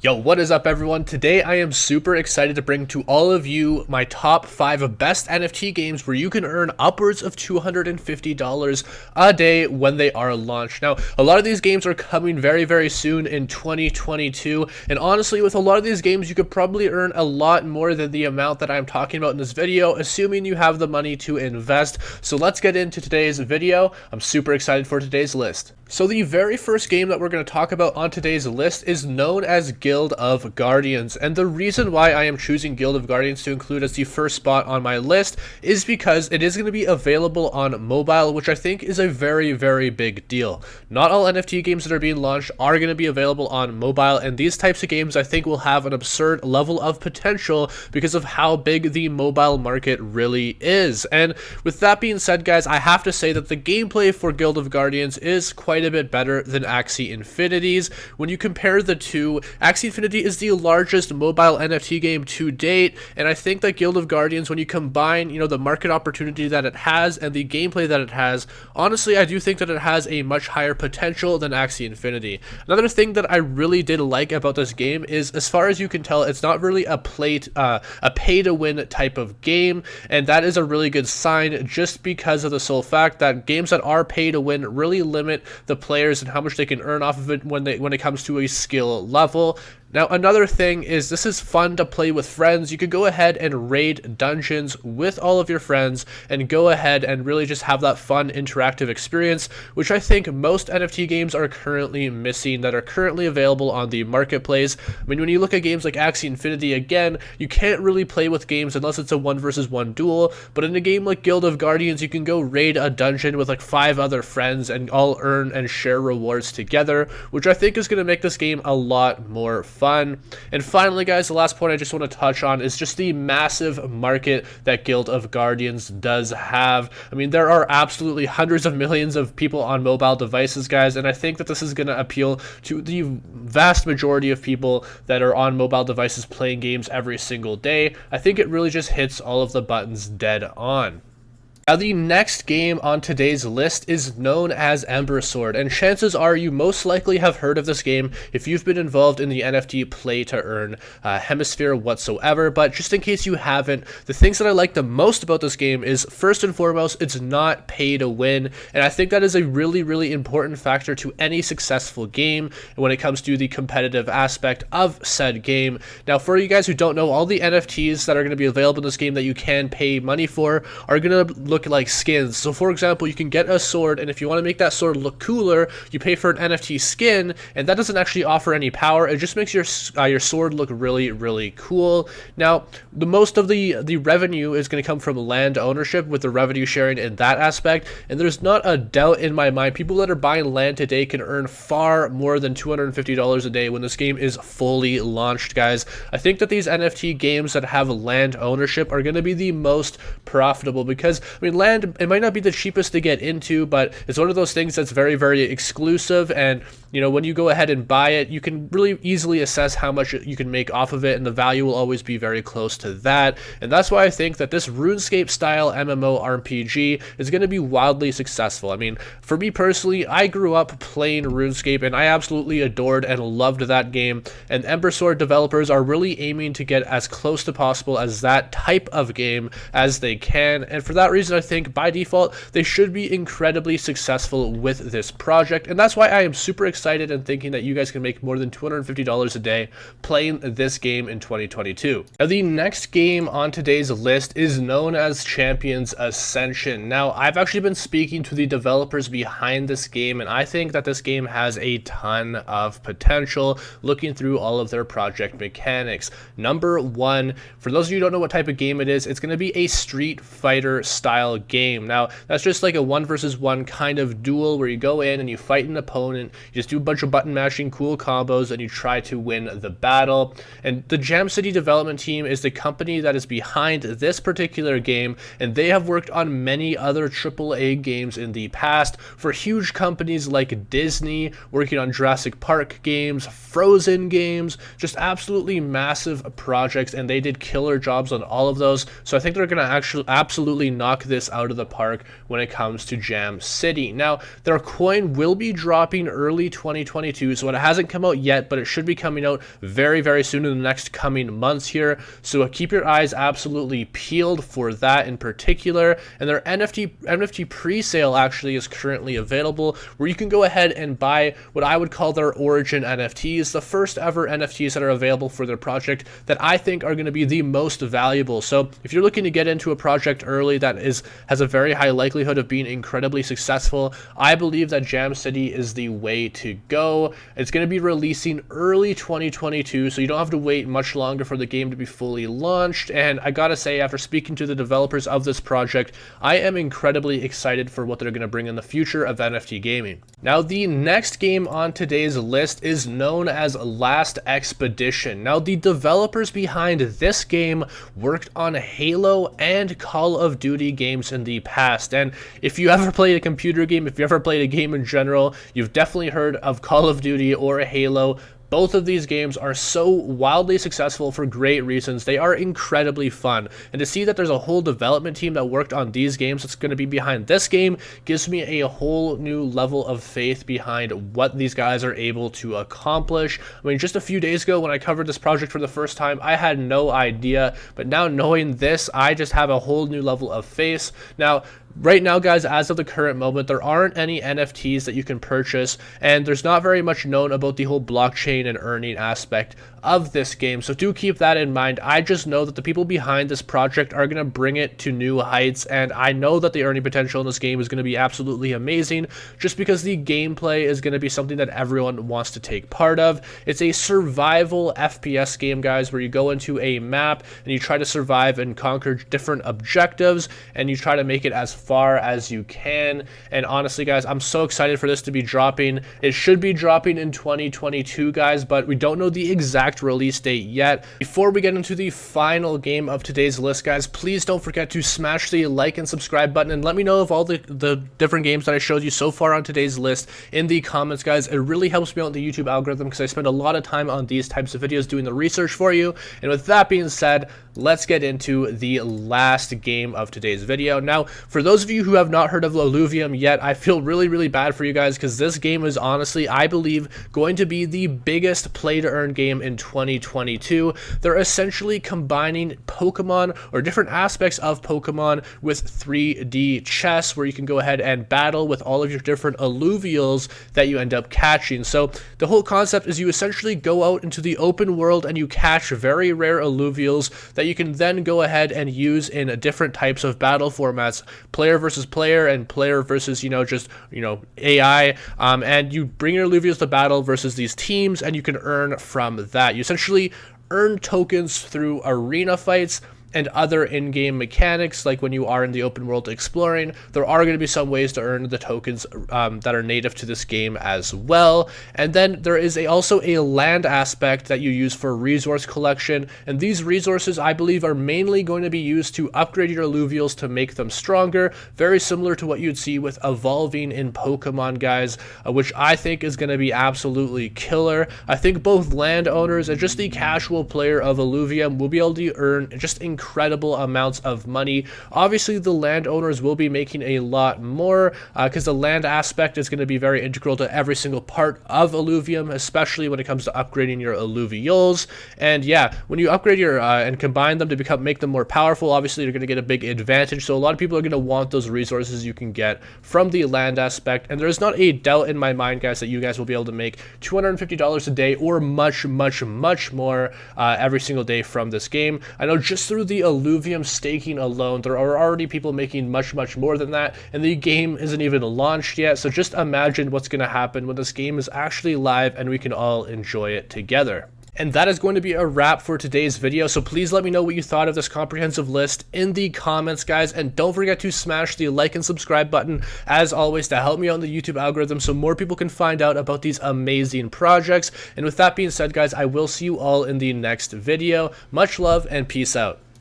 Yo, what is up everyone? Today I am super excited to bring to all of you my top 5 best NFT games where you can earn upwards of $250 a day when they are launched. Now, a lot of these games are coming very soon in 2022, and honestly, with a lot of these games, you could probably earn a lot more than the amount that I'm talking about in this video, assuming you have the money to invest. So let's get into today's video. I'm super excited for today's list. So the very first game that we're going to talk about on today's list is known as Guild of Guardians, and the reason why I am choosing Guild of Guardians to include as the first spot on my list is because it is going to be available on mobile, which I think is a very big deal. Not all NFT games that are being launched are going to be available on mobile, and these types of games I think will have an absurd level of potential because of how big the mobile market really is. And with that being said, guys, I have to say that the gameplay for Guild of Guardians is quite a bit better than Axie Infinity's. When you compare the two, Axie Infinity is the largest mobile NFT game to date, and I think that Guild of Guardians, when you combine, the market opportunity that it has and the gameplay that it has, honestly, I do think that it has a much higher potential than Axie Infinity. Another thing that I really did like about this game is, as far as you can tell, it's not really a pay-to-win type of game, and that is a really good sign just because of the sole fact that games that are pay-to-win really limit the players and how much they can earn off of it when it comes to a skill level. Now, another thing is this is fun to play with friends. You could go ahead and raid dungeons with all of your friends and go ahead and really just have that fun interactive experience, which I think most NFT games are currently missing that are currently available on the marketplace. I mean, when you look at games like Axie Infinity, again, you can't really play with games unless it's a 1v1 duel, but in a game like Guild of Guardians, you can go raid a dungeon with like 5 other friends and all earn and share rewards together, which I think is going to make this game a lot more fun. And finally, guys, the last point I just want to touch on is just the massive market that Guild of Guardians does have. I mean, there are absolutely hundreds of millions of people on mobile devices, guys, and I think that this is going to appeal to the vast majority of people that are on mobile devices playing games every single day. I think it really just hits all of the buttons dead on. Now, the next game on today's list is known as Ember Sword, and chances are you most likely have heard of this game if you've been involved in the NFT play to earn hemisphere whatsoever, but just in case you haven't, the things that I like the most about this game is, first and foremost, it's not pay to win, and I think that is a really important factor to any successful game when it comes to the competitive aspect of said game. Now, for you guys who don't know, all the NFTs that are going to be available in this game that you can pay money for are going to look like skins. So for example, you can get a sword, and if you want to make that sword look cooler, you pay for an NFT skin, and that doesn't actually offer any power. It just makes your sword look really cool. Now, the most of the revenue is going to come from land ownership, with the revenue sharing in that aspect, and there's not a doubt in my mind people that are buying land today can earn far more than $250 a day when this game is fully launched, guys. I think that these NFT games that have land ownership are going to be the most profitable because, I mean, land, it might not be the cheapest to get into, but it's one of those things that's very exclusive, and when you go ahead and buy it, you can really easily assess how much you can make off of it, and the value will always be very close to that. And that's why I think that this RuneScape style MMO RPG is going to be wildly successful. I mean, for me personally, I grew up playing RuneScape, and I absolutely adored and loved that game, and Ember Sword developers are really aiming to get as close to possible as that type of game as they can, and for that reason, I think by default they should be incredibly successful with this project, and that's why I am super excited and thinking that you guys can make more than $250 a day playing this game in 2022. Now, the next game on today's list is known as Champions Ascension. Now, I've actually been speaking to the developers behind this game, and I think that this game has a ton of potential looking through all of their project mechanics. Number one, for those of you who don't know what type of game it is, it's going to be a Street Fighter style game. Now, that's just like a 1v1 kind of duel where you go in and you fight an opponent, you just do a bunch of button mashing, cool combos, and you try to win the battle. And the Jam City development team is the company that is behind this particular game, and they have worked on many other AAA games in the past for huge companies like Disney, working on Jurassic Park games, Frozen games, just absolutely massive projects, and they did killer jobs on all of those. So I think they're going to actually absolutely knock this out of the park when it comes to Jam City. Now, their coin will be dropping early 2022, so it hasn't come out yet, but it should be coming out very, very soon in the next coming months here. So keep your eyes absolutely peeled for that in particular. And their NFT pre-sale actually is currently available, where you can go ahead and buy what I would call their origin NFTs, the first ever NFTs that are available for their project that I think are going to be the most valuable. So if you're looking to get into a project early that has a very high likelihood of being incredibly successful, I believe that Jam City is the way to go. It's going to be releasing early 2022, so you don't have to wait much longer for the game to be fully launched. And I gotta say, after speaking to the developers of this project, I am incredibly excited for what they're going to bring in the future of NFT gaming. Now, the next game on today's list is known as Last Expedition. Now, the developers behind this game worked on Halo and Call of Duty games in the past. And if you ever played a computer game, if you ever played a game in general, you've definitely heard of Call of Duty or Halo. Both of these games are so wildly successful for great reasons. They are incredibly fun. And to see that there's a whole development team that worked on these games that's going to be behind this game gives me a whole new level of faith behind what these guys are able to accomplish. I mean, just a few days ago when I covered this project for the first time, I had no idea. But now knowing this, I just have a whole new level of faith. Now, right now, guys, as of the current moment, there aren't any NFTs that you can purchase, and there's not very much known about the whole blockchain and earning aspect of this game, so do keep that in mind. I just know that the people behind this project are going to bring it to new heights, and I know that the earning potential in this game is going to be absolutely amazing, just because the gameplay is going to be something that everyone wants to take part of. It's a survival FPS game, guys, where you go into a map and you try to survive and conquer different objectives, and you try to make it as far as you can. And honestly, guys, I'm so excited for this to be dropping. It should be dropping in 2022, guys, but we don't know the exact release date yet. Before we get into the final game of today's list, guys, please don't forget to smash the like and subscribe button, and let me know of all the different games that I showed you so far on today's list in the comments, guys. It really helps me out in the YouTube algorithm because I spend a lot of time on these types of videos doing the research for you. And with that being said, let's get into the last game of today's video. Now, for those of you who have not heard of Illuvium yet, I feel really, really bad for you guys because this game is honestly, I believe, going to be the biggest play-to-earn game in 2022. They're essentially combining Pokemon or different aspects of Pokemon with 3D chess, where you can go ahead and battle with all of your different alluvials that you end up catching. So the whole concept is you essentially go out into the open world and you catch very rare alluvials that you can then go ahead and use in different types of battle formats, player versus player and player versus, AI, and you bring your alluvials to battle versus these teams, and you can earn from that. You essentially earn tokens through arena fights and other in-game mechanics. Like when you are in the open world exploring, there are going to be some ways to earn the tokens that are native to this game as well. And then there is also a land aspect that you use for resource collection, and these resources, I believe, are mainly going to be used to upgrade your alluvials to make them stronger, very similar to what you'd see with evolving in Pokemon, guys, which I think is going to be absolutely killer. I think both landowners and just the casual player of Illuvium will be able to earn just incredible amounts of money. Obviously, the landowners will be making a lot more because the land aspect is going to be very integral to every single part of Illuvium, especially when it comes to upgrading your alluvials. And yeah, when you upgrade your and combine them to make them more powerful, obviously you're going to get a big advantage. So a lot of people are going to want those resources you can get from the land aspect. And there's not a doubt in my mind, guys, that you guys will be able to make $250 a day or much, much, much more every single day from this game. I know just through the alluvium staking alone, there are already people making much, much more than that, and the game isn't even launched yet. So just imagine what's going to happen when this game is actually live and we can all enjoy it together. And that is going to be a wrap for today's video, so please let me know what you thought of this comprehensive list in the comments, guys, and don't forget to smash the like and subscribe button, as always, to help me out in the YouTube algorithm so more people can find out about these amazing projects. And with that being said, guys, I will see you all in the next video. Much love and peace out.